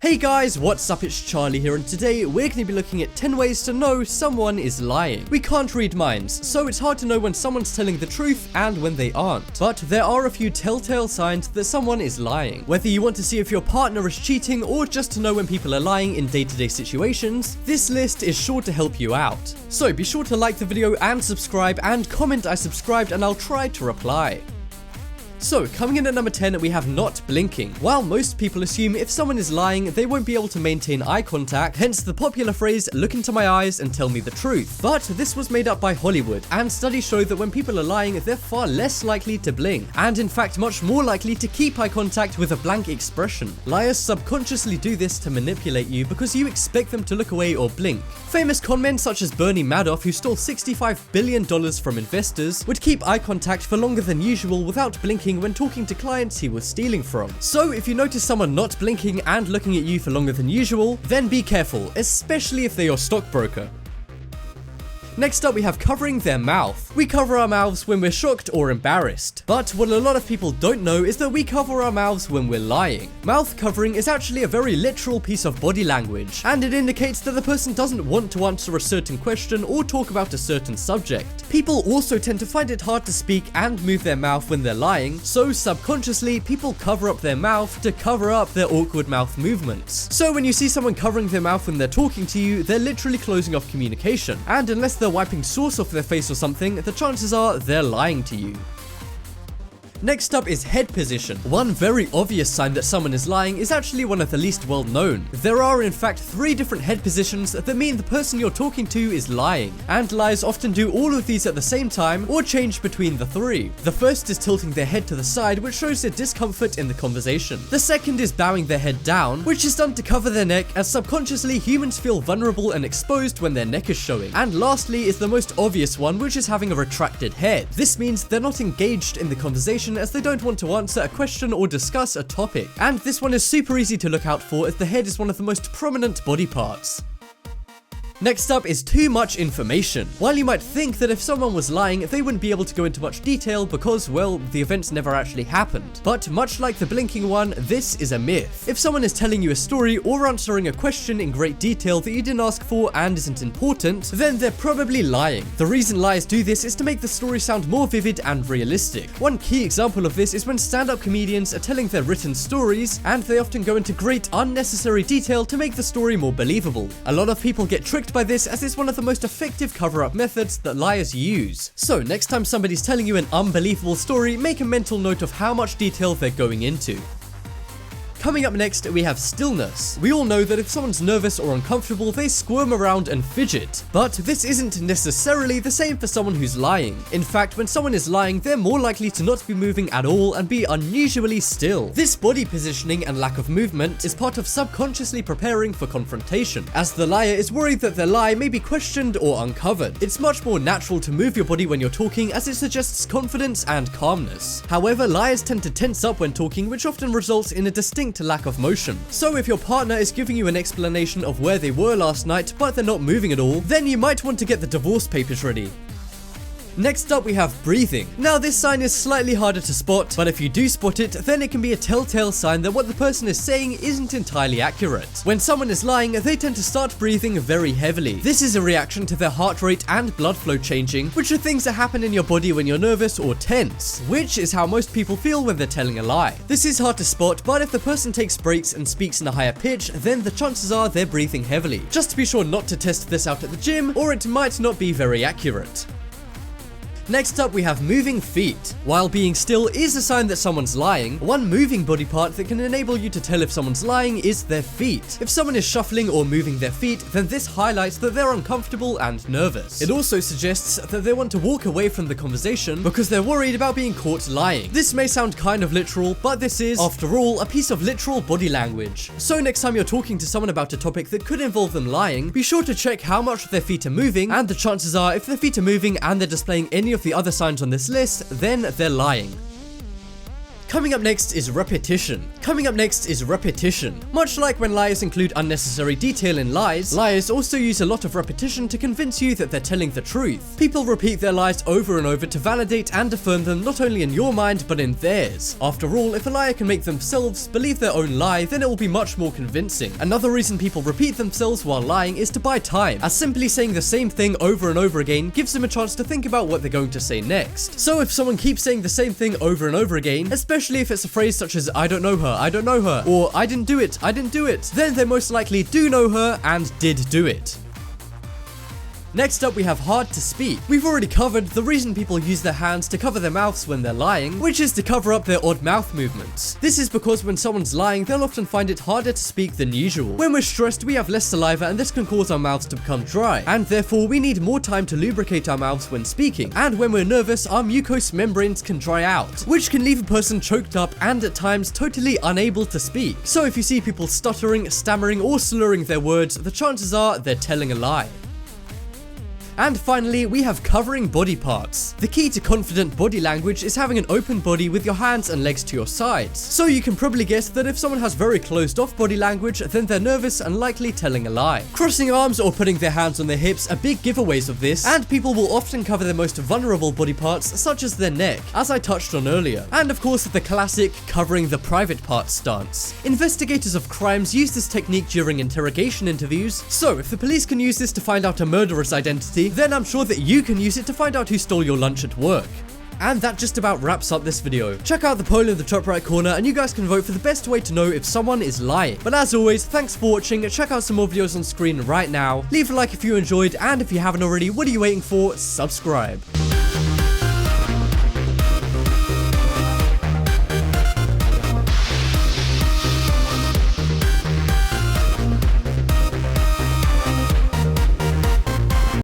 Hey guys, what's up? It's Charlie here, and today we're going to be looking at 10 ways to know someone is lying. We can't read minds, so it's hard to know when someone's telling the truth and when they aren't. But there are a few telltale signs that someone is lying. Whether you want to see if your partner is cheating or just to know when people are lying in day-to-day situations, this list is sure to help you out. So be sure to like the video and subscribe and comment I subscribed and I'll try to reply. So, coming in at number 10, we have not blinking. While most people assume if someone is lying, they won't be able to maintain eye contact, hence the popular phrase, look into my eyes and tell me the truth. But this was made up by Hollywood, and studies show that when people are lying, they're far less likely to blink, and in fact much more likely to keep eye contact with a blank expression. Liars subconsciously do this to manipulate you because you expect them to look away or blink. Famous conmen such as Bernie Madoff, who stole $65 billion from investors, would keep eye contact for longer than usual without blinking when talking to clients he was stealing from. So if you notice someone not blinking and looking at you for longer than usual, then be careful, especially if they're your stockbroker. Next up, we have covering their mouth. We cover our mouths when we're shocked or embarrassed. But what a lot of people don't know is that we cover our mouths when we're lying. Mouth covering is actually a very literal piece of body language, and it indicates that the person doesn't want to answer a certain question or talk about a certain subject. People also tend to find it hard to speak and move their mouth when they're lying, so subconsciously people cover up their mouth to cover up their awkward mouth movements. So when you see someone covering their mouth when they're talking to you, they're literally closing off communication, and unless they're wiping sauce off their face or something, the chances are they're lying to you. Next up is head position. One very obvious sign that someone is lying is actually one of the least well known. There are in fact 3 different head positions that mean the person you're talking to is lying, and liars often do all of these at the same time or change between the 3. The first is tilting their head to the side, which shows their discomfort in the conversation. The second is bowing their head down, which is done to cover their neck, as subconsciously humans feel vulnerable and exposed when their neck is showing. And lastly is the most obvious one, which is having a retracted head. This means they're not engaged in the conversation as they don't want to answer a question or discuss a topic. And this one is super easy to look out for, as the head is one of the most prominent body parts. Next up is too much information. While you might think that if someone was lying, they wouldn't be able to go into much detail because, well, the events never actually happened. But much like the blinking one, this is a myth. If someone is telling you a story or answering a question in great detail that you didn't ask for and isn't important, then they're probably lying. The reason liars do this is to make the story sound more vivid and realistic. One key example of this is when stand-up comedians are telling their written stories, and they often go into great unnecessary detail to make the story more believable. A lot of people get tricked by this, as it's one of the most effective cover-up methods that liars use. So next time somebody's telling you an unbelievable story, make a mental note of how much detail they're going into. Coming up next, we have stillness. We all know that if someone's nervous or uncomfortable, they squirm around and fidget. But this isn't necessarily the same for someone who's lying. In fact, when someone is lying, they're more likely to not be moving at all and be unusually still. This body positioning and lack of movement is part of subconsciously preparing for confrontation, as the liar is worried that their lie may be questioned or uncovered. It's much more natural to move your body when you're talking, as it suggests confidence and calmness. However, liars tend to tense up when talking, which often results in a distinct lack of motion. So if your partner is giving you an explanation of where they were last night but they're not moving at all, then you might want to get the divorce papers ready. Next up, we have breathing. Now this sign is slightly harder to spot, but if you do spot it, then it can be a telltale sign that what the person is saying isn't entirely accurate. When someone is lying, they tend to start breathing very heavily. This is a reaction to their heart rate and blood flow changing, which are things that happen in your body when you're nervous or tense, which is how most people feel when they're telling a lie. This is hard to spot, but if the person takes breaks and speaks in a higher pitch, then the chances are they're breathing heavily. Just be sure not to test this out at the gym, or it might not be very accurate. Next up, we have moving feet. While being still is a sign that someone's lying, one moving body part that can enable you to tell if someone's lying is their feet. If someone is shuffling or moving their feet, then this highlights that they're uncomfortable and nervous. It also suggests that they want to walk away from the conversation because they're worried about being caught lying. This may sound kind of literal, but this is, after all, a piece of literal body language. So next time you're talking to someone about a topic that could involve them lying, be sure to check how much their feet are moving, and the chances are if their feet are moving and they're displaying any of the other signs on this list, then they're lying. Coming up next is repetition. Much like when liars include unnecessary detail in lies, liars also use a lot of repetition to convince you that they're telling the truth. People repeat their lies over and over to validate and affirm them not only in your mind but in theirs. After all, if a liar can make themselves believe their own lie, then it will be much more convincing. Another reason people repeat themselves while lying is to buy time, as simply saying the same thing over and over again gives them a chance to think about what they're going to say next. So if someone keeps saying the same thing over and over again, especially if it's a phrase such as I don't know her, or I didn't do it, then they most likely do know her and did do it. Next up, we have hard to speak. We've already covered the reason people use their hands to cover their mouths when they're lying, which is to cover up their odd mouth movements. This is because when someone's lying, they'll often find it harder to speak than usual. When we're stressed, we have less saliva and this can cause our mouths to become dry, and therefore we need more time to lubricate our mouths when speaking. And when we're nervous, our mucous membranes can dry out, which can leave a person choked up and at times totally unable to speak. So if you see people stuttering, stammering, or slurring their words, the chances are they're telling a lie. And finally, we have covering body parts. The key to confident body language is having an open body with your hands and legs to your sides. So you can probably guess that if someone has very closed off body language, then they're nervous and likely telling a lie. Crossing arms or putting their hands on their hips are big giveaways of this, and people will often cover their most vulnerable body parts, such as their neck, as I touched on earlier. And of course, the classic covering the private parts stance. Investigators of crimes use this technique during interrogation interviews, so if the police can use this to find out a murderer's identity, then I'm sure that you can use it to find out who stole your lunch at work. And that just about wraps up this video. Check out the poll in the top right corner and you guys can vote for the best way to know if someone is lying. But as always, thanks for watching. Check out some more videos on screen right now. Leave a like if you enjoyed, and if you haven't already, what are you waiting for? Subscribe.